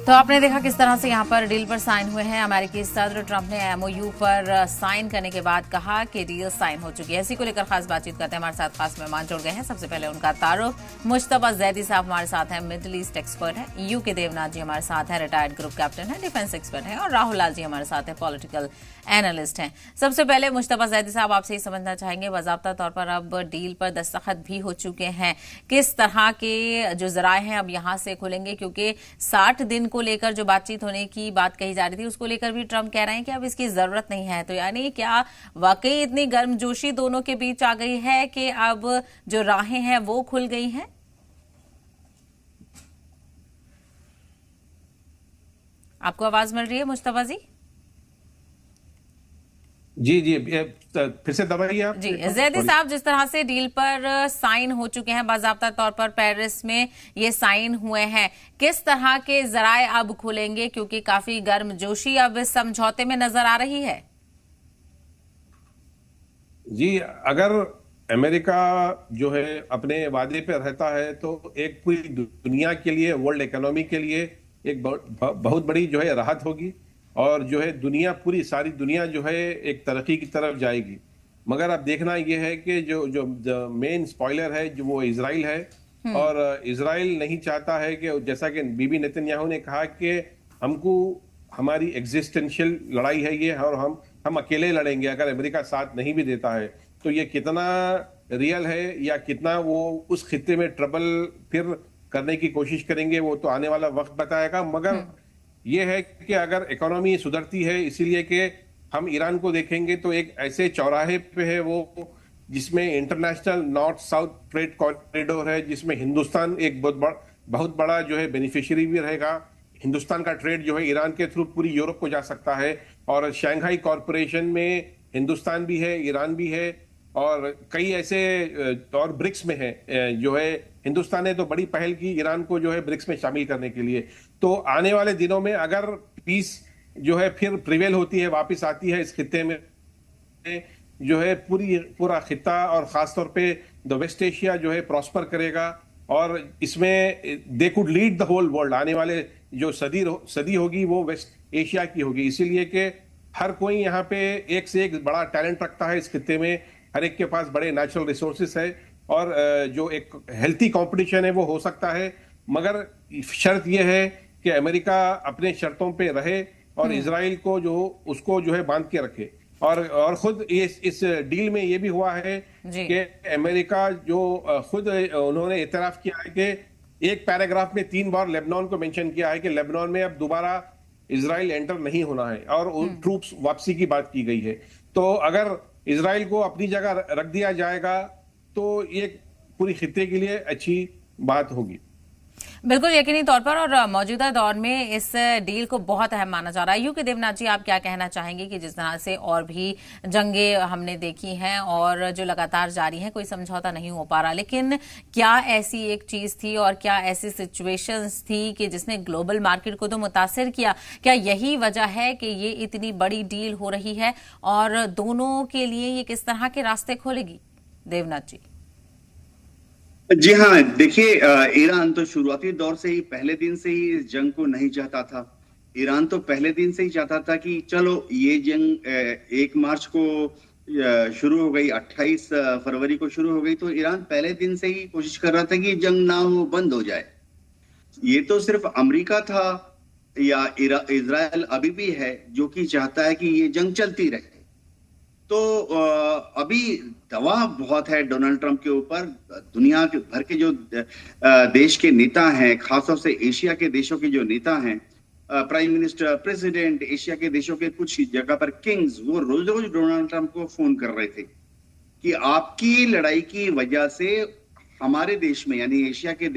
तो आपने देखा किस तरह से यहाँ पर डील पर साइन हुए हैं। अमेरिकी सदर ट्रंप ने एमओयू पर साइन करने के बाद कहा कि डील साइन हो चुकी है। इसी को लेकर खास बातचीत करते हैं। हमारे साथ खास मेहमान जुड़ गए हैं। सबसे पहले उनका तारुफ। मुश्तबा जैदी साहब हमारे साथ हैं, मिडिल ईस्ट एक्सपर्ट हैं। यू के देवनाथ जी हमारे साथ हैं, रिटायर्ड ग्रुप कैप्टन हैं, डिफेंस एक्सपर्ट हैं। और राहुल लाल जी हमारे साथ हैं, पॉलिटिकल एनालिस्ट हैं। सबसे पहले मुश्तबा जैदी साहब आपसे ही समझना चाहेंगे, बाज़ाब्ता तौर पर अब डील पर दस्तखत भी हो चुके हैं, किस तरह के जो जराए हैं अब यहाँ से खुलेंगे, क्योंकि 60 दिन को लेकर जो बातचीत होने की बात कही जा रही थी उसको लेकर भी ट्रंप कह रहे हैं कि अब इसकी जरूरत नहीं है। तो यानी क्या वाकई इतनी गर्मजोशी दोनों के बीच आ गई है कि अब जो राहें हैं वो खुल गई हैं? आपको आवाज मिल रही है मुश्तबा जी? जी फिर से दबाइए आप। जी जैदी साहब, जिस तरह से डील पर साइन हो चुके हैं, बाज़ाब्ता तौर पर पेरिस में ये साइन हुए हैं, किस तरह के जराए अब खुलेंगे, क्योंकि काफी गर्मजोशी अब इस समझौते में नजर आ रही है? जी, अगर अमेरिका जो है अपने वादे पे रहता है तो एक पूरी दुनिया के लिए, वर्ल्ड इकोनॉमी के लिए एक बहुत बड़ी जो है राहत होगी और जो है दुनिया, पूरी सारी दुनिया जो है एक तरक्की की तरफ जाएगी। मगर अब देखना यह है कि जो मेन स्पॉइलर है जो वो इजराइल है और इजराइल नहीं चाहता है कि, जैसा कि बीबी नेतन्याहू ने कहा कि हमको, हमारी एग्जिस्टेंशियल लड़ाई है ये और हम अकेले लड़ेंगे अगर अमेरिका साथ नहीं भी देता है। तो ये कितना रियल है या कितना वो उस खित्ते में ट्रबल फिर करने की कोशिश करेंगे वो तो आने वाला वक्त बताएगा। मगर ये है कि अगर इकोनॉमी सुधरती है, इसीलिए कि हम ईरान को देखेंगे तो एक ऐसे चौराहे पे है वो जिसमें international north south trade corridor है, जिसमें हिंदुस्तान एक बहुत बड़ा जो है बेनिफिशियरी भी रहेगा। हिंदुस्तान का ट्रेड जो है ईरान के थ्रू पूरी यूरोप को जा सकता है और शंघाई कॉरपोरेशन में हिंदुस्तान भी है, ईरान भी है और कई ऐसे और ब्रिक्स में है जो है। हिंदुस्तान ने तो बड़ी पहल की ईरान को जो है ब्रिक्स में शामिल करने के लिए। तो आने वाले दिनों में अगर पीस जो है फिर प्रिवेल होती है, वापस आती है इस खित्ते में, जो है पूरा खित्ता और खासतौर पे द वेस्ट एशिया जो है प्रॉस्पर करेगा और इसमें they could lead the whole world. आने वाले जो सदी होगी वो वेस्ट एशिया की होगी, इसीलिए कि हर कोई यहाँ पे एक से एक बड़ा टैलेंट रखता है इस खित्ते में, हर एक के पास बड़े नेचुरल रिसोर्सेस है और जो एक हेल्थी कंपटीशन है वो हो सकता है। मगर शर्त यह है कि अमेरिका अपने शर्तों पे रहे और इजराइल को उसको जो है बांध के रखे। और खुद इस डील में ये भी हुआ है कि अमेरिका जो खुद उन्होंने इतराफ किया है कि एक पैराग्राफ में 3 बार लेबनान को मेंशन किया है कि लेबनान में अब दोबारा इजराइल एंटर नहीं होना है और ट्रूप्स वापसी की बात की गई है। तो अगर इजराइल को अपनी जगह रख दिया जाएगा तो ये पूरी खित्ते के लिए अच्छी बात होगी। बिल्कुल यकीनी तौर पर, और मौजूदा दौर में इस डील को बहुत अहम माना जा रहा है। यू के देवनाथ जी, आप क्या कहना चाहेंगे कि जिस तरह से और भी जंगे हमने देखी हैं और जो लगातार जारी हैं, कोई समझौता नहीं हो पा रहा, लेकिन क्या ऐसी एक चीज थी और क्या ऐसी सिचुएशंस थी कि जिसने ग्लोबल मार्केट को तो मुतासिर किया? क्या यही वजह है कि ये इतनी बड़ी डील हो रही है और दोनों के लिए ये किस तरह के रास्ते खोलेगी? देवनाथ जी। जी हाँ, देखिए, ईरान तो शुरुआती दौर से ही, पहले दिन से ही इस जंग को नहीं चाहता था। ईरान तो पहले दिन से ही चाहता था कि चलो ये जंग 1 मार्च को शुरू हो गई, 28 फरवरी को शुरू हो गई, तो ईरान पहले दिन से ही कोशिश कर रहा था कि जंग ना हो, बंद हो जाए। ये तो सिर्फ अमेरिका था या इजराइल अभी भी है जो कि चाहता है कि ये जंग चलती रहे। तो अभी दबाव बहुत है डोनाल्ड ट्रंप के ऊपर। दुनिया के भर के जो देश के नेता हैं, खासतौर से एशिया के देशों के जो नेता हैं, प्राइम मिनिस्टर, प्रेसिडेंट, एशिया के देशों के कुछ जगह पर किंग्स, वो रोज रोज डोनाल्ड ट्रंप को फोन कर रहे थे कि आपकी लड़ाई की वजह से हमारे देश में, यानी एशिया के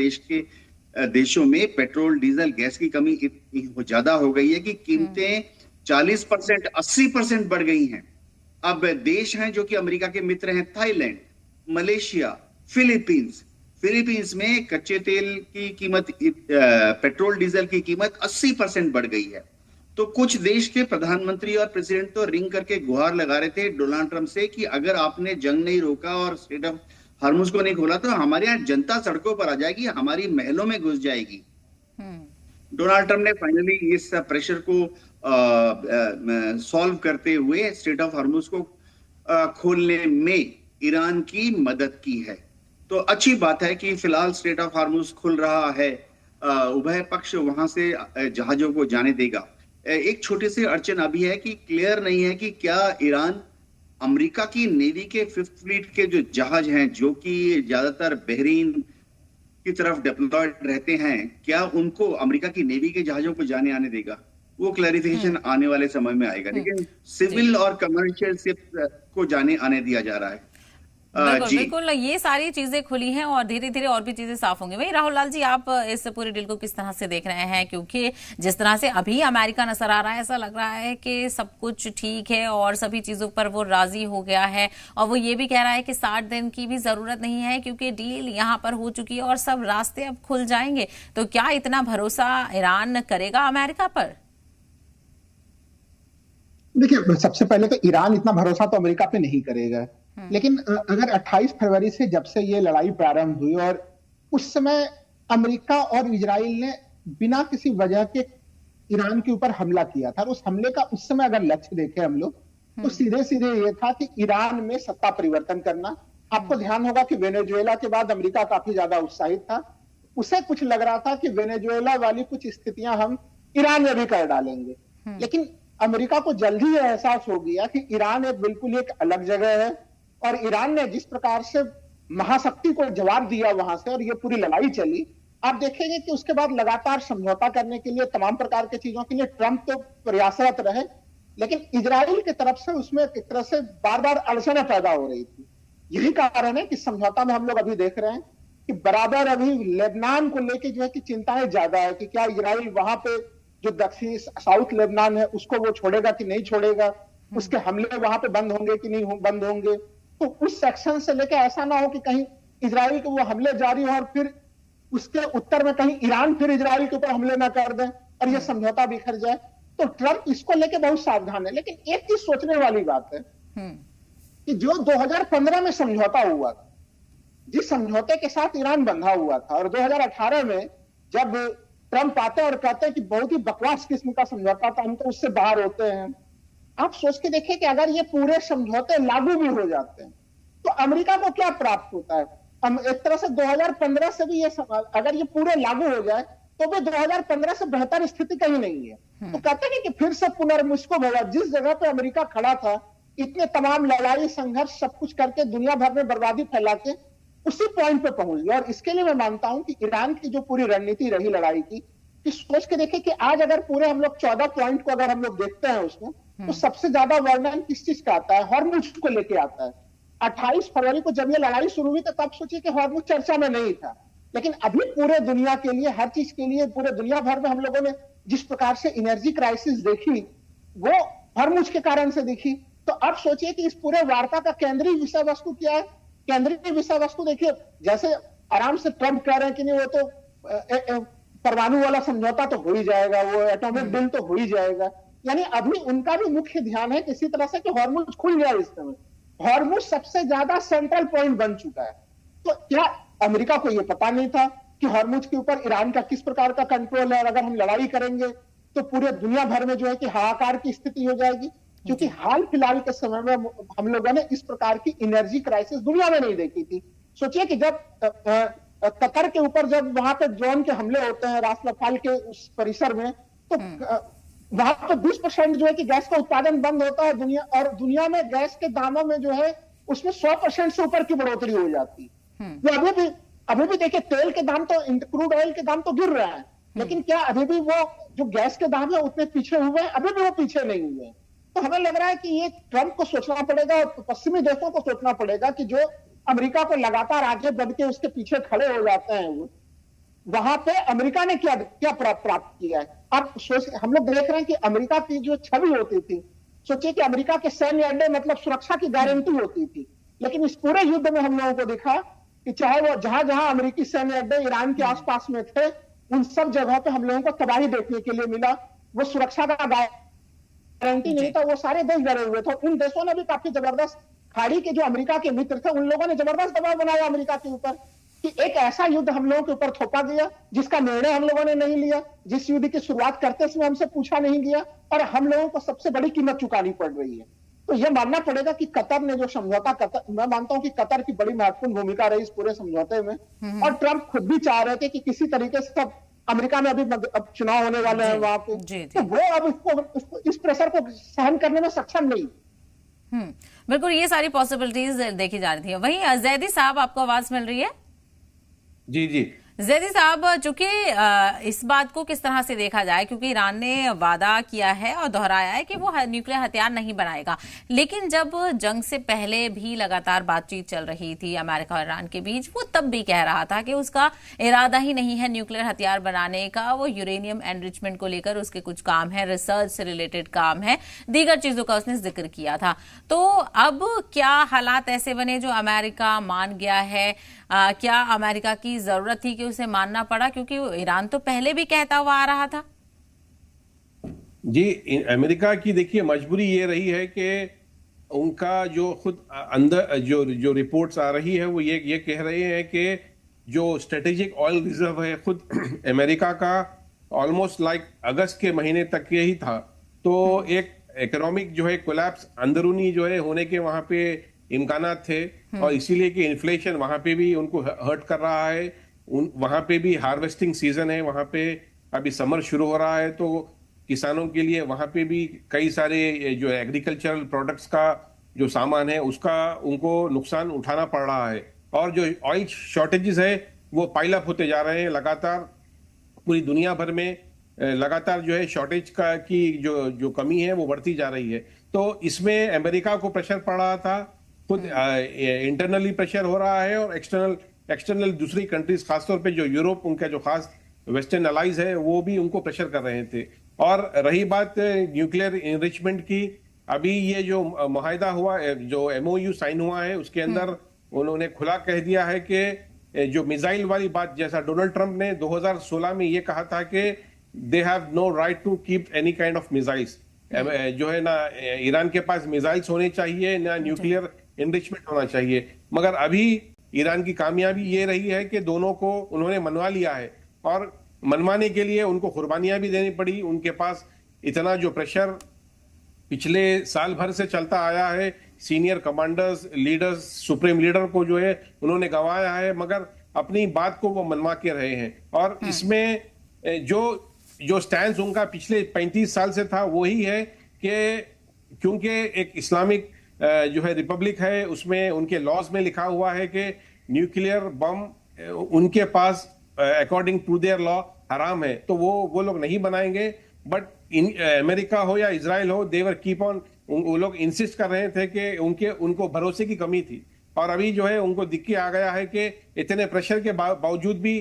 देशों में पेट्रोल, डीजल, गैस की कमी इतनी ज्यादा हो गई है कि कीमतें 40%, 80% बढ़ गई हैं। अब देश हैं जो कि अमेरिका के मित्र हैं, थाईलैंड, मलेशिया, फिलीपींस में कच्चे तेल की कीमत, पेट्रोल डीजल की कीमत 80% बढ़ गई है। तो कुछ देश के प्रधानमंत्री और प्रेसिडेंट तो रिंग करके गुहार लगा रहे थे डोनाल्ड ट्रंप से कि अगर आपने जंग नहीं रोका और स्ट्रेट ऑफ हार्मुज को नहीं खोला तो हमारे यहाँ जनता सड़कों पर आ जाएगी, हमारी महलों में घुस जाएगी। डोनाल्ड ट्रंप ने फाइनली इस प्रेशर को सॉल्व करते हुए स्ट्रेट ऑफ हॉर्मुज को खोलने में ईरान की मदद की है। तो अच्छी बात है कि फिलहाल स्ट्रेट ऑफ हॉर्मुज खुल रहा है, उभय पक्ष वहां से जहाजों को जाने देगा। एक छोटी सी अड़चन अभी है कि क्लियर नहीं है कि क्या ईरान अमेरिका की नेवी के 5th फ्लीट के जो जहाज हैं, जो कि ज्यादातर बहरीन की तरफ डिप्लॉयड रहते हैं, क्या उनको अमेरिका की नेवी के जहाजों को जाने आने देगा? वो क्लैरिफिकेशन आने वाले समय में आएगा। लेकिन सिविल और कमर्शियल शिप को जाने आने दिया जा रहा है। बिल्कुल जी बिल्कुल, ये सारी चीजें खुली हैं और धीरे धीरे और भी चीजें साफ होंगी। वही राहुल लाल जी, आप इस पूरे डील को किस तरह से देख रहे हैं? क्योंकि जिस तरह से अभी अमेरिका नजर आ रहा है, ऐसा लग रहा है कि सब कुछ ठीक है और सभी चीजों पर वो राजी हो गया है, और वो ये भी कह रहा है कि 60 दिन की भी जरूरत नहीं है क्योंकि डील यहाँ पर हो चुकी है और सब रास्ते अब खुल जाएंगे। तो क्या इतना भरोसा ईरान करेगा अमेरिका पर? देखिए, सबसे पहले तो ईरान इतना भरोसा तो अमेरिका पे नहीं करेगा। लेकिन अगर 28 फरवरी से जब से ये लड़ाई प्रारंभ हुई और उस समय अमेरिका और इजराइल ने बिना किसी वजह के ईरान के ऊपर हमला किया था, और उस हमले का उस समय अगर लक्ष्य देखें हम लोग, तो सीधे सीधे ये था कि ईरान में सत्ता परिवर्तन करना। आपको ध्यान होगा कि वेनेजुएला के बाद अमेरिका काफी ज्यादा उत्साहित था। उसे कुछ लग रहा था कि वेनेजुएला वाली कुछ स्थितियां हम ईरान में भी कर डालेंगे। लेकिन अमेरिका को जल्द ही एहसास हो गया कि ईरान बिल्कुल एक अलग जगह है, और ईरान ने जिस प्रकार से महाशक्ति को जवाब दिया वहां से और ये पूरी लड़ाई चली, आप देखेंगे कि उसके बाद लगातार समझौता करने के लिए, तमाम प्रकार की चीजों के लिए ट्रंप तो प्रयासरत रहे, लेकिन इजराइल की तरफ से उसमें एक तरह से बार बार अड़चनें पैदा हो रही थी। यही कारण है कि समझौता में हम लोग अभी देख रहे हैं कि बराबर अभी लेबनान को लेकर जो है कि चिंताएं ज्यादा है कि क्या इजराइल वहां पे जो दक्षिणी साउथ लेबनान है उसको वो छोड़ेगा कि नहीं छोड़ेगा, उसके हमले वहां पे बंद होंगे कि नहीं बंद होंगे। तो उस सेक्शन से लेकर ऐसा ना हो कि कहीं इजराइल के वो हमले जारी हो और फिर उसके उत्तर में कहीं ईरान फिर इजराइल के ऊपर हमले ना कर दें और ये समझौता बिखर जाए। तो ट्रंप इसको लेकर बहुत सावधान है। लेकिन एक चीज सोचने वाली बात है कि जो 2015 में समझौता हुआ था, जिस समझौते के साथ ईरान बंधा हुआ था, और 2018 में जब ट्रंप आते हैं और कहते हैं कि बहुत ही बकवास किस्म का समझौता था, हम तो उससे बाहर होते हैं। आप सोच के देखिए कि अगर ये पूरे समझौते लागू भी हो जाते हैं तो अमेरिका को क्या प्राप्त होता है? एक तरह से 2015 से भी ये अगर ये पूरे लागू हो जाए तो भी 2015 से बेहतर स्थिति कहीं नहीं है। तो कहते हैं कि फिर से पुनर्मुस्कुब होगा। जिस जगह पे अमेरिका खड़ा था, इतने तमाम लड़ाई संघर्ष सब कुछ करके दुनिया भर में बर्बादी फैला के उसी पॉइंट पे पहुंच गया। और इसके लिए मैं मानता हूं कि ईरान की जो पूरी रणनीति रही लड़ाई की, कि सोच के देखें कि आज अगर पूरे हम लोग 14 पॉइंट को अगर हम लोग देखते हैं उसमें, तो सबसे ज्यादा वर्णन किस चीज का आता है? हॉर्मुज को लेके आता है। 28 फरवरी को जब ये लड़ाई शुरू हुई तो तब सोचिए कि हॉर्मुज चर्चा में नहीं था, लेकिन अभी पूरे दुनिया के लिए, हर चीज के लिए, पूरे दुनिया भर में हम लोगों ने जिस प्रकार से एनर्जी क्राइसिस देखी, वो हॉर्मुज के कारण से देखी। तो अब सोचिए कि इस पूरे वार्ता का केंद्रीय विषय वस्तु क्या है? केंद्रीय विषय वस्तु देखिए, जैसे आराम से ट्रंप कह रहे हैं कि नहीं वो तो परमाणु वाला समझौता तो हो ही जाएगा, वो एटॉमिक डील तो हो ही जाएगा। यानी अभी उनका भी मुख्य ध्यान है किसी तरह से कि हॉर्मुज खुल जाए। इस समय हॉर्मुज सबसे ज्यादा सेंट्रल पॉइंट बन चुका है। तो क्या अमेरिका को यह पता नहीं था कि हॉर्मुज के ऊपर ईरान का किस प्रकार का कंट्रोल है, और अगर हम लड़ाई करेंगे तो पूरे दुनिया भर में जो है कि हाहाकार की स्थिति हो जाएगी? क्योंकि हाल फिलहाल के समय में हम लोगों ने इस प्रकार की एनर्जी क्राइसिस दुनिया में नहीं देखी थी। सोचिए कि जब कतर के ऊपर जब वहां पे ड्रोन के हमले होते हैं रास रफाल के उस परिसर में, तो वहां पे 20% जो है कि गैस का उत्पादन बंद होता है दुनिया, और दुनिया में गैस के दामों में जो है उसमें 100% से ऊपर की बढ़ोतरी हो जाती है। वो अभी भी देखिए, तेल के दाम तो, क्रूड ऑयल के दाम तो गिर रहा है, लेकिन क्या अभी भी वो जो गैस के दाम है उतने पीछे हुए हैं? अभी भी वो पीछे नहीं हुए हैं। तो हमें लग रहा है कि ये ट्रंप को सोचना पड़ेगा और पश्चिमी देशों को सोचना पड़ेगा कि जो अमेरिका को लगातार आगे बढ़ के उसके पीछे खड़े हो जाते हैं, वो वहां पे अमेरिका ने क्या प्राप्त किया है। आप हम लोग देख रहे हैं कि अमेरिका की जो छवि होती थी, सोचिए कि अमेरिका के सैन्य अड्डे मतलब सुरक्षा की गारंटी होती थी, लेकिन इस पूरे युद्ध में हम लोगों को दिखा कि चाहे वो जहां जहां अमेरिकी सैन्य अड्डे ईरान के आसपास में थे, उन सब जगहों पे हम लोगों को तबाही देखने के लिए मिला। वो सुरक्षा का गारंटी नहीं था, वो सारे देश डरे हुए थे। उन देशों ने भी काफी जबरदस्त, खाड़ी के जो अमेरिका के मित्र थे, उन लोगों ने जबरदस्त दबाव बनाया अमेरिका के ऊपर कि एक ऐसा युद्ध हम लोगों के ऊपर थोपा गया जिसका निर्णय हम लोगों ने नहीं लिया, जिस युद्ध की शुरुआत करते समय हमसे पूछा नहीं गया, और हम लोगों को सबसे बड़ी कीमत चुकानी पड़ रही है। तो यह मानना पड़ेगा कि कतर ने जो समझौता, मैं मानता हूं कि कतर की बड़ी महत्वपूर्ण भूमिका रही इस पूरे समझौते में, और ट्रंप खुद भी चाह रहे थे कि किसी तरीके से सब अमेरिका में अभी अब चुनाव होने वाले हैं वहां पे, तो वो अब इस प्रेशर को सहन करने में सक्षम नहीं। बिल्कुल, ये सारी पॉसिबिलिटीज देखी जा रही थी। वहीं जैदी साहब, आपको आवाज मिल रही है? जी जी। जैदी साहब, चूंकि इस बात को किस तरह से देखा जाए, क्योंकि ईरान ने वादा किया है और दोहराया है कि वो न्यूक्लियर हथियार नहीं बनाएगा, लेकिन जब जंग से पहले भी लगातार बातचीत चल रही थी अमेरिका और ईरान के बीच, वो तब भी कह रहा था कि उसका इरादा ही नहीं है न्यूक्लियर हथियार बनाने का। वो यूरेनियम एनरिचमेंट को लेकर उसके कुछ काम है, रिसर्च से रिलेटेड काम है, दीगर चीजों का उसने जिक्र किया था। तो अब क्या हालात ऐसे बने जो अमेरिका मान गया है? क्या अमेरिका की जरूरत थी कि उसे मानना पड़ा, क्योंकि ईरान तो पहले भी कहता हुआ आ रहा था? जी, अमेरिका की देखिए मजबूरी ये रही है कि उनका जो खुद अंदर जो रिपोर्ट्स आ रही है वो ये कह रहे हैं कि जो स्ट्रेटेजिक ऑयल रिजर्व है खुद अमेरिका का ऑलमोस्ट लाइक अगस्त के महीने तक के ही था। तो एक इकोनॉमिक जो है कोलैप्स अंदरूनी जो है होने के वहां पे इम्कानात थे, और इसीलिए कि इन्फ्लेशन वहां पे भी उनको हर्ट कर रहा है। वहां पे भी हार्वेस्टिंग सीजन है, वहां पे अभी समर शुरू हो रहा है, तो किसानों के लिए वहां पे भी कई सारे जो एग्रीकल्चरल प्रोडक्ट्स का जो सामान है उसका उनको नुकसान उठाना पड़ रहा है। और जो ऑयल शॉर्टेजेस है वो पाइल अप होते जा रहे हैं लगातार, पूरी दुनिया भर में लगातार जो है शॉर्टेज का की जो कमी है वो बढ़ती जा रही है। तो इसमें अमेरिका को प्रेशर पड़ रहा था, खुद इंटरनली प्रेशर हो रहा है, और एक्सटर्नल दूसरी कंट्रीज, खासतौर पे जो यूरोप, उनका जो खास वेस्टर्न अलाइज है वो भी उनको प्रेशर कर रहे थे। और रही बात न्यूक्लियर इनरिचमेंट की, अभी ये जो मुआहिदा हुआ, जो MOU साइन हुआ है, उसके अंदर उन्होंने खुला कह दिया है कि जो मिसाइल वाली बात, जैसा डोनाल्ड ट्रंप ने 2016 में ये कहा था कि they have no right to keep any kind of missiles, जो है ना ईरान के पास मिसाइल्स होने चाहिए ना न्यूक्लियर इनरिचमेंट होना चाहिए। मगर अभी ईरान की कामयाबी ये रही है कि दोनों को उन्होंने मनवा लिया है, और मनवाने के लिए उनको कुर्बानियां भी देनी पड़ी। उनके पास इतना जो प्रेशर पिछले साल भर से चलता आया है, senior commanders, leaders, supreme leader को जो है उन्होंने गंवाया है, मगर अपनी बात को वो मनवा के रहे हैं। और इसमें जो स्टैंड उनका पिछले 35 साल से था वही है कि क्योंकि एक इस्लामिक जो है रिपब्लिक है, उसमें उनके लॉज में लिखा हुआ है कि न्यूक्लियर बम उनके पास अकॉर्डिंग टू देयर लॉ हराम है, तो वो लोग नहीं बनाएंगे। बट अमेरिका हो या इजराइल हो, देवर कीप ऑन, वो लोग इंसिस्ट कर रहे थे कि उनको भरोसे की कमी थी। और अभी जो है उनको दिख के आ गया है कि इतने प्रेशर के बावजूद भी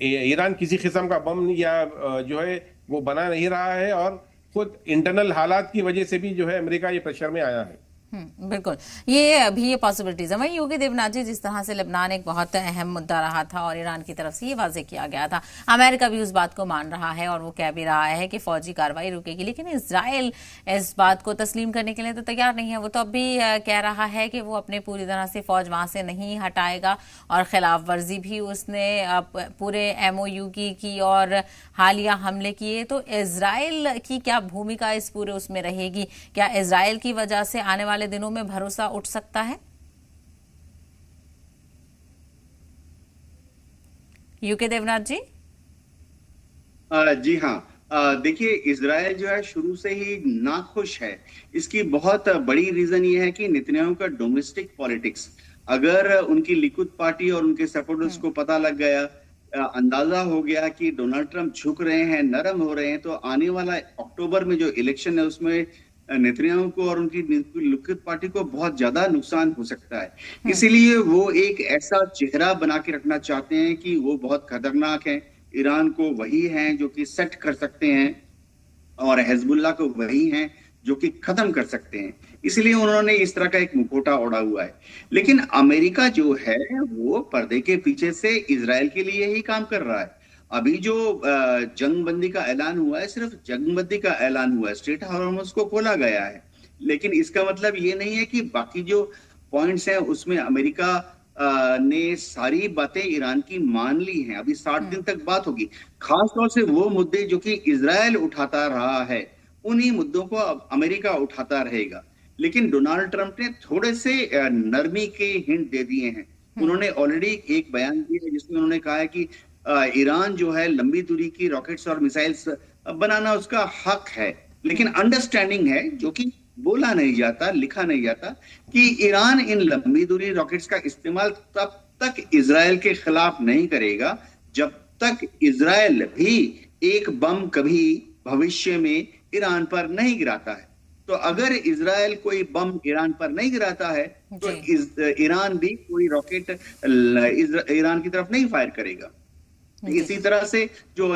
ईरान किसी किस्म का बम या जो है वो बना नहीं रहा है, और खुद इंटरनल हालात की वजह से भी जो है अमेरिका ये प्रेशर में आया है। बिल्कुल, ये पॉसिबिलिटीज है। वहीं योगी देवनाथ जी, जिस तरह से लेबनान एक बहुत अहम मुद्दा रहा था और ईरान की तरफ से ये वाजे किया गया था, अमेरिका भी उस बात को मान रहा है और वो कह भी रहा है कि फौजी कार्रवाई रुकेगी, लेकिन इजराइल इस बात को तस्लीम करने के लिए तो तैयार नहीं है। वो तो अब भी कह रहा है कि वो अपने पूरी तरह से फौज वहां से नहीं हटाएगा, और खिलाफ वर्जी भी उसने पूरे MOU की और हालिया हमले किए। तो इजराइल की क्या भूमिका इस पूरे उसमें रहेगी? क्या इजराइल की वजह से आने वाले दिनों में भरोसा उठ सकता है? यूके देवनाथ जी। जी हाँ, देखिए इजराइल जो है शुरू से ही नाखुश है। इसकी बहुत बड़ी रीजन ये है कि नेतन्याहू का डोमेस्टिक पॉलिटिक्स, अगर उनकी लिकुद पार्टी और उनके सपोर्टर्स को पता लग गया, अंदाजा हो गया कि डोनाल्ड ट्रंप झुक रहे हैं, नरम हो रहे हैं, तो आने वाला अक्टूबर में जो इलेक्शन है उसमें नेतन्याहू को और उनकी लिकुद पार्टी को बहुत ज्यादा नुकसान हो सकता है। इसीलिए वो एक ऐसा चेहरा बना के रखना चाहते हैं कि वो बहुत खतरनाक है, ईरान को वही हैं जो कि सेट कर सकते हैं, और हिजबुल्लाह को वही हैं जो कि खत्म कर सकते हैं। इसलिए उन्होंने इस तरह का एक मुखौटा ओढ़ा हुआ है। लेकिन अमेरिका जो है वो पर्दे के पीछे से इजराइल के लिए ही काम कर रहा है। अभी जो जंगबंदी का ऐलान हुआ है, सिर्फ जंगबंदी का ऐलान हुआ है, स्ट्रेट हॉर्मुज़ को खोला गया है, लेकिन इसका मतलब ये नहीं है कि बाकी जो पॉइंट्स हैं उसमें अमेरिका ने सारी बातें ईरान की मान ली हैं। अभी 60 दिन तक बात होगी। खास तौर से वो मुद्दे जो कि इजराइल उठाता रहा है, उन्हीं मुद्दों को अब अमेरिका उठाता रहेगा। लेकिन डोनाल्ड ट्रंप ने थोड़े से नरमी के हिंट दे दिए हैं। उन्होंने ऑलरेडी एक बयान दिया है जिसमें उन्होंने कहा है कि ईरान जो है लंबी दूरी की रॉकेट्स और मिसाइल्स बनाना उसका हक है, लेकिन अंडरस्टैंडिंग है, जो कि बोला नहीं जाता, लिखा नहीं जाता, कि ईरान इन लंबी दूरी रॉकेट्स का इस्तेमाल तब तक इजराइल के खिलाफ नहीं करेगा जब तक इजराइल भी एक बम कभी भविष्य में ईरान पर नहीं गिराता है। तो अगर इजराइल कोई बम ईरान पर नहीं गिराता है तो ईरान भी कोई रॉकेट ईरान की तरफ नहीं फायर करेगा। इसी तरह से जो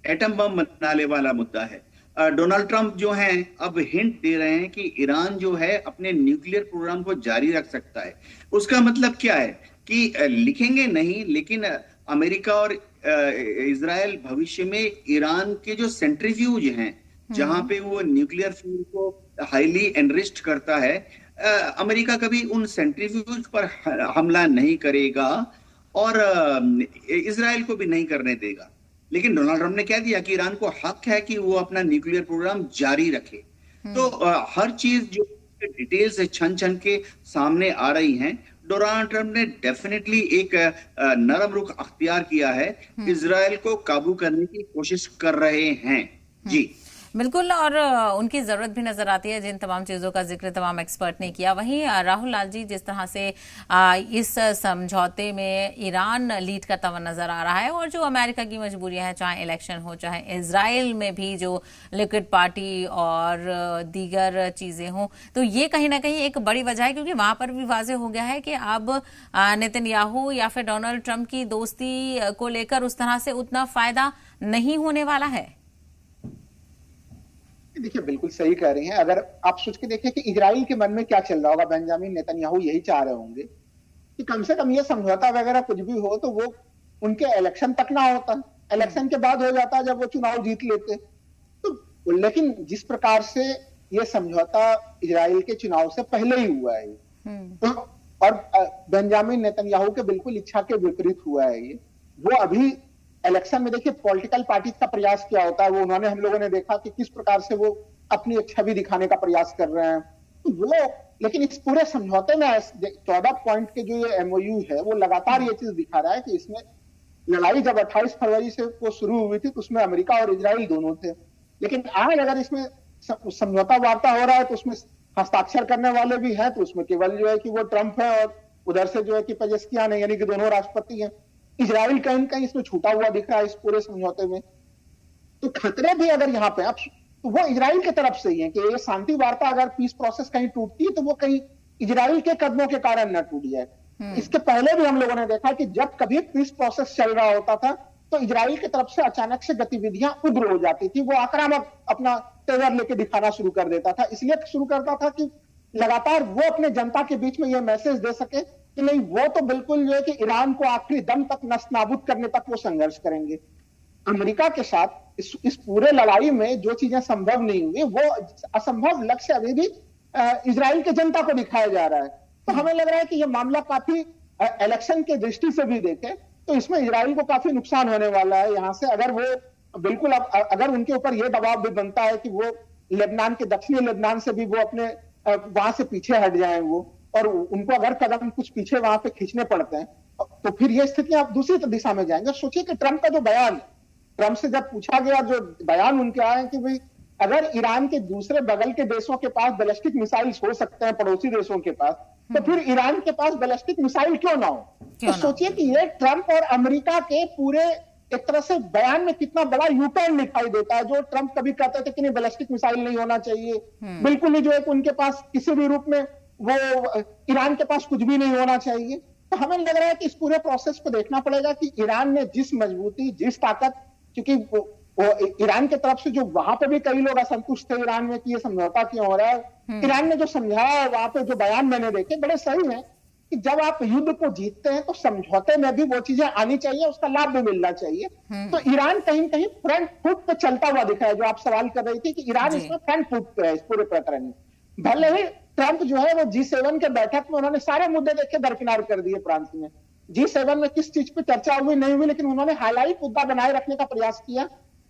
एटम बम बनाने वाला मुद्दा है, डोनाल्ड ट्रंप जो हैं अब हिंट दे रहे हैं कि ईरान जो है अपने न्यूक्लियर प्रोग्राम को जारी रख सकता है। उसका मतलब क्या है कि लिखेंगे नहीं, लेकिन अमेरिका और इजराइल भविष्य में ईरान के जो सेंट्रीफ्यूज हैं, जहां पे वो न्यूक्लियर फ्यूल को हाईली एनरिच्ड करता है, अमेरिका कभी उन सेंट्रीफ्यूज पर हमला नहीं करेगा और इजराइल को भी नहीं करने देगा। लेकिन डोनाल्ड ट्रंप ने कह दिया कि ईरान को हक है कि वो अपना न्यूक्लियर प्रोग्राम जारी रखे। तो हर चीज जो डिटेल्स छन छन के सामने आ रही हैं, डोनाल्ड ट्रंप ने डेफिनेटली एक नरम रुख अख्तियार किया है, इजराइल को काबू करने की कोशिश कर रहे हैं। जी बिल्कुल, और उनकी जरूरत भी नजर आती है। जिन तमाम चीजों का जिक्र तमाम एक्सपर्ट ने किया, वहीं राहुल लाल जी, जिस तरह से इस समझौते में ईरान लीड करता हुआ नजर आ रहा है और जो अमेरिका की मजबूरियां हैं, चाहे इलेक्शन हो, चाहे इजराइल में भी जो लिक्विड पार्टी और दीगर चीजें हों, तो ये कहीं ना कहीं एक बड़ी वजह है, क्योंकि वहां पर भी वाजे हो गया है कि अब नेतन्याहू या फिर डोनाल्ड ट्रंप की दोस्ती को लेकर उस तरह से उतना फायदा नहीं होने वाला है। देखिए, बिल्कुल सही कह रही हैं। अगर आप सोच के देखिए कि इजराइल के मन में क्या चल रहा होगा, बेंजामिन नेतन्याहू यही चाह रहे होंगे कि कम से कम ये समझौता वगैरह कुछ भी हो तो वो उनके इलेक्शन तक ना होता, इलेक्शन के बाद हो जाता जब वो चुनाव जीत लेते। तो लेकिन जिस प्रकार से ये समझौता इजराइल के चुनाव से पहले ही हुआ है, तो और बेंजामिन नेतन्याहू के बिल्कुल इच्छा के विपरीत हुआ है ये। वो अभी इलेक्शन में देखिए पॉलिटिकल पार्टी का प्रयास क्या होता है, वो उन्होंने, हम लोगों ने देखा कि किस प्रकार से वो अपनी एक छवि दिखाने का प्रयास कर रहे हैं। तो वो, लेकिन इस पूरे समझौते में 14 पॉइंट के जो ये एमओयू है, वो लगातार ये चीज दिखा रहा है कि इसमें लड़ाई जब 28 फरवरी से वो शुरू हुई थी तो उसमें अमेरिका और इजराइल दोनों थे, लेकिन आज अगर इसमें समझौता वार्ता हो रहा है तो उसमें हस्ताक्षर करने वाले भी हैं, तो उसमें केवल जो है कि वो ट्रंप है और उधर से जो है कि पेजेस्कियान है, यानी कि दोनों राष्ट्रपति हैं। इजराइल कहीं कहीं इसमें छूटा हुआ दिख रहा है इस पूरे समझौते में। तो खतरे भी अगर यहाँ पे अब तो वो इजराइल की तरफ से ही है कि ये शांति वार्ता, अगर पीस प्रोसेस कहीं टूटती है तो वो कहीं इजराइल के कदमों के कारण न टूट जाए। इसके पहले भी हम लोगों ने देखा कि जब कभी पीस प्रोसेस चल रहा होता था तो इजराइल की तरफ से अचानक से गतिविधियां उग्र हो जाती थी, वो आक्रामक अपना तेवर लेके दिखाना शुरू कर देता था। इसलिए शुरू करता था कि लगातार वो अपने जनता के बीच में यह मैसेज दे सके कि नहीं, वो तो बिल्कुल जो है कि ईरान को आखिरी दम तक नस्तानाबूद करने तक वो संघर्ष करेंगे। अमेरिका के साथ इस पूरे लड़ाई में जो चीजें संभव नहीं हुई, वो असंभव लक्ष्य अभी भी इजराइल की जनता को दिखाया जा रहा है। तो हमें लग रहा है कि ये मामला काफी इलेक्शन के दृष्टि से भी देखें तो इसमें इजराइल को काफी नुकसान होने वाला है। यहाँ से अगर वो बिल्कुल, अगर उनके ऊपर यह दबाव भी बनता है कि वो लेबनान के दक्षिणी लेबनान से भी वो अपने वहां से पीछे हट जाएं वो, और उनको अगर कदम कुछ पीछे वहां पे खींचने पड़ते हैं तो फिर ये स्थितियां आप दूसरी दिशा में जाएंगे। सोचिए कि ट्रंप का जो बयान, ट्रंप से जब पूछा गया, जो बयान उनके आए कि भाई अगर ईरान के दूसरे बगल के देशों के पास बैलिस्टिक मिसाइल्स हो सकते हैं, पड़ोसी देशों के पास, तो फिर ईरान के पास बैलिस्टिक मिसाइल क्यों ना हो। तो सोचिए कि ये ट्रंप और अमेरिका के पूरे एक तरह से बयान में कितना बड़ा यूटर्न दिखाई देता है। जो ट्रंप कभी कहते थे कि नहीं, बैलिस्टिक मिसाइल नहीं होना चाहिए, बिल्कुल ही जो है उनके पास किसी भी रूप में वो ईरान के पास कुछ भी नहीं होना चाहिए। तो हमें लग रहा है कि इस पूरे प्रोसेस को देखना पड़ेगा कि ईरान ने जिस मजबूती, जिस ताकत, क्योंकि वो ईरान की तरफ से जो वहां पे भी कई लोग असंतुष्ट थे ईरान में कि ये समझौता क्यों हो रहा है, ईरान ने जो समझाया है वहां पे जो बयान मैंने देखे बड़े सही है कि जब आप युद्ध को जीतते हैं तो समझौते में भी वो चीजें आनी चाहिए, उसका लाभ भी मिलना चाहिए। तो ईरान कहीं कहीं फ्रंट फुट पे चलता हुआ दिखा है। जो आप सवाल कर रही थी कि ईरान इसमें फ्रंट फुट पे है इस पूरे प्रकरण में। भले ही ट्रंप जो है वो G7 के बैठक में उन्होंने सारे मुद्दे देखे दरकिनार कर दिए प्रांत में। G7 में किस चीज पे चर्चा हुई नहीं हुई, लेकिन उन्होंने हाईलाइट मुद्दा बनाए रखने का प्रयास किया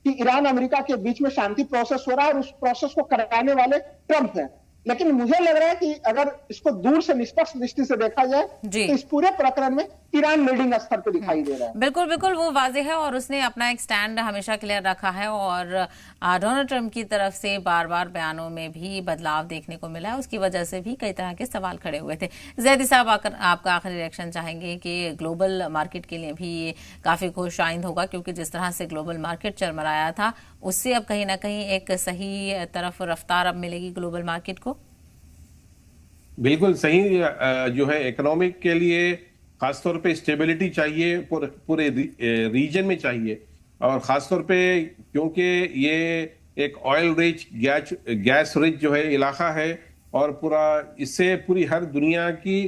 कि ईरान अमेरिका के बीच में शांति प्रोसेस हो रहा है और उस प्रोसेस को कराने वाले ट्रंप हैं। लेकिन मुझे लग रहा है कि अगर इसको दूर से निष्पक्ष दृष्टि से देखा जाए तो इस पूरे प्रकरण में ईरान लीडिंग स्तर पर दिखाई दे रहा है। बिल्कुल बिल्कुल, वो वाज़ेह है और उसने अपना एक स्टैंड हमेशा क्लियर रखा है और डोनाल्ड ट्रंप की तरफ से बार बार बयानों में भी बदलाव देखने को मिला है। उसकी वजह से भी कई तरह के सवाल खड़े हुए थे। जैदी साहब, आपका आखिरी रिएक्शन चाहेंगे कि ग्लोबल मार्केट के लिए भी ये काफी खुश आइंद होगा, क्योंकि जिस तरह से ग्लोबल मार्केट चरमराया था उससे अब कहीं ना कहीं एक सही तरफ रफ्तार अब मिलेगी ग्लोबल मार्केट को। बिल्कुल सही, जो है इकोनॉमिक के लिए खासतौर पे स्टेबिलिटी चाहिए, पूरे रीजन में चाहिए, और खासतौर पे क्योंकि ये एक ऑयल रिच गैस रिच जो है इलाका है और पूरा इससे पूरी हर दुनिया की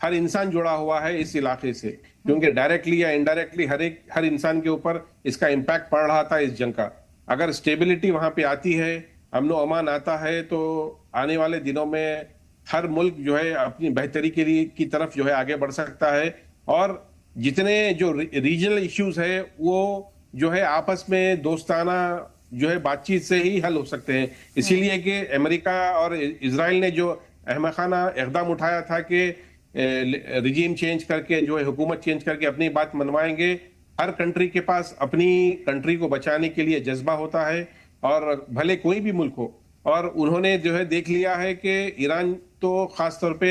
हर इंसान जुड़ा हुआ है इस इलाके से, क्योंकि डायरेक्टली या इनडायरेक्टली हर इंसान के ऊपर इसका इम्पैक्ट पड़ रहा था इस जंग का। अगर स्टेबिलिटी वहां पे आती है, अमनो अमान आता है, तो आने वाले दिनों में हर मुल्क जो है अपनी बेहतरी के लिए की तरफ जो है आगे बढ़ सकता है, और जितने जो रीजनल इश्यूज है वो जो है आपस में दोस्ताना जो है बातचीत से ही हल हो सकते हैं। इसीलिए कि अमेरिका और इजराइल ने जो अहमकाना इकदाम उठाया था कि रिजीम चेंज करके जो है हुकूमत चेंज करके अपनी बात मनवाएंगे। हर कंट्री के पास अपनी कंट्री को बचाने के लिए जज्बा होता है, और भले कोई भी मुल्क हो, और उन्होंने जो है देख लिया है कि ईरान तो खास तौर पे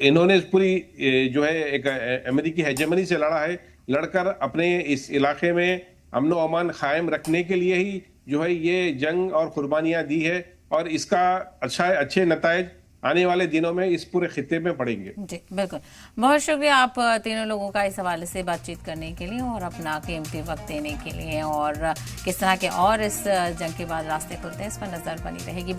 इन्होंने पूरी जो है एक अमेरिकी हेजेमनी से लड़ा है, लड़कर अपने इस इलाके में अमनो अमान कायम रखने के लिए ही जो है ये जंग और कुर्बानियां दी है, और इसका अच्छे नतायज आने वाले दिनों में इस पूरे खित्ते में पड़ेंगे। जी बिल्कुल, बहुत शुक्रिया आप तीनों लोगों का इस हवाले से बातचीत करने के लिए और अपना कीमती वक्त देने के लिए, और किस तरह के और इस जंग के बाद रास्ते खुलते हैं इस पर नजर बनी रहेगी।